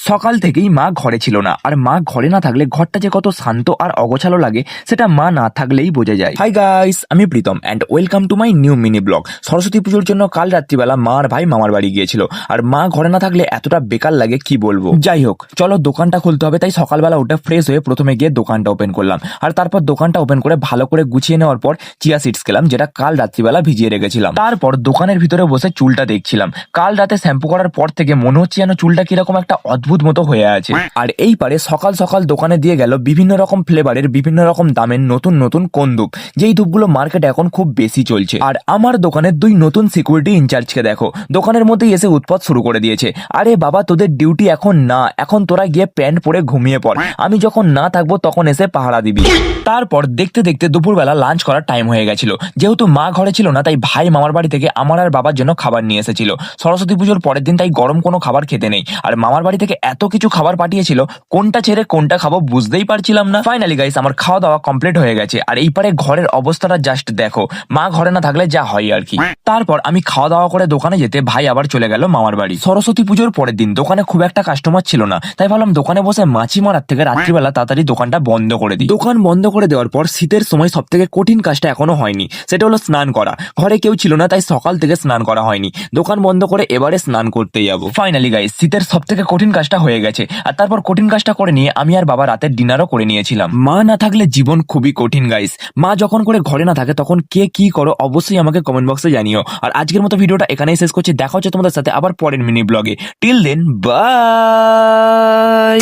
সকাল থেকেই মা ঘরে ছিল না, আর মা ঘরে না থাকলে ঘরটা যে কত শান্ত আর অগোছালো লাগে সেটা মা না থাকলেই বোঝা যায়। হাই গাইস, আমি Pritam and welcome to my new mini vlog. Saraswati পুজোর জন্য কাল রাত্রিবেলা মা আর ভাই মামার বাড়ি গিয়েছিল, আর মা ঘরে না থাকলে এতটা বেকার লাগে কি বলবো। যাই হোক, চলো দোকানটা খুলতে হবে, তাই সকালবেলা উঠে ফ্রেশ হয়ে প্রথমে গিয়ে দোকানটা ওপেন করলাম, আর তারপর দোকানটা ওপেন করে ভালো করে গুছিয়ে নেওয়ার পর চিয়া সিডস খেলাম, যেটা কাল রাত্রিবেলা ভিজিয়ে রেখেছিলাম। তারপর দোকানের ভিতরে বসে চুলটা দেখছিলাম। কাল রাতে শ্যাম্পু করার পর থেকে মনে হচ্ছে যেন চুলটা কিরকম একটা অদ্ভুত মতো হয়ে আছে। আর এই পারে সকাল সকাল দোকানে দিয়ে গেল বিভিন্ন রকম ফ্লেভারের বিভিন্ন রকম দামের নতুন নতুন কোন ধূপ, যেই ধূপগুলো মার্কেটে এখন খুব বেশি চলছে। আর আমার দোকানের দুই নতুন সিকিউরিটি ইনচার্জকে দেখো, দোকানের মধ্যেই এসে উৎপাত শুরু করে দিয়েছে। আরে বাবা, তোদের ডিউটি এখন না, এখন তোরা গিয়ে প্যান্ট পরে ঘুমিয়ে পড়, আমি যখন না থাকবো তখন এসে পাহারা দিবি। তারপর দেখতে দেখতে দুপুরবেলা লাঞ্চ করার টাইম হয়ে গেছিল। যেহেতু মা ঘরে ছিল না, তাই ভাই মামার বাড়ি থেকে আমার আর বাবার জন্য খাবার নিয়ে এসেছিল। সরস্বতী পুজোর পরের দিন, তাই গরম কোনো খাবার খেতে নেই, আর মামার বাড়ি থেকে এত কিছু খাবার পাঠিয়েছিল, কোনটা ছেড়ে কোনটা খাবো বুঝতেই পারছিলাম না। ফাইনালি গাইস, আমার খাওয়া দাওয়া কমপ্লিট হয়ে গেছে, আর এই পারে ঘরের অবস্থাটা জাস্ট দেখো, মা ঘরে না থাকলে যা হয় আর কি। তারপর আমি খাওয়া দাওয়া করে দোকানে যেতে ভাই আবার চলে গেল মামার বাড়ি। সরস্বতী পুজোর পরের দিন দোকানে খুব একটা কাস্টমার ছিল না, তাই ভাবলাম দোকানে বসে মাছি মারার থেকে রাত্রিবেলা তাড়াতাড়ি দোকানটা বন্ধ করে দিই। দোকান বন্ধ করে দেওয়ার পর শীতের সময় সব থেকে কঠিন কাজটা এখনো হয়নি, সেটা হলো স্নান করা। ঘরে কেউ ছিল না, তাই সকাল থেকে স্নান করা হয়নি। দোকান বন্ধ করে এবারে স্নান করতে যাবো। ফাইনালি গাইস, শীতের সব থেকে কঠিন কাজটা হয়ে গেছে, আর তারপর কঠিন কাজটা করে নিয়ে আমি আর বাবা রাতের ডিনারও করে নিয়েছিলাম। মা না থাকলে জীবন খুবই কঠিন গাইস। মা যখন করে ঘরে না থাকে তখন কে কি করো অবশ্যই আমাকে কমেন্ট বক্সে জানিও। আর আজকের মতো ভিডিওটা এখানেই শেষ করছি, দেখা হচ্ছে তোমাদের সাথে আবার পরের মিনি ব্লগে। Till then, by.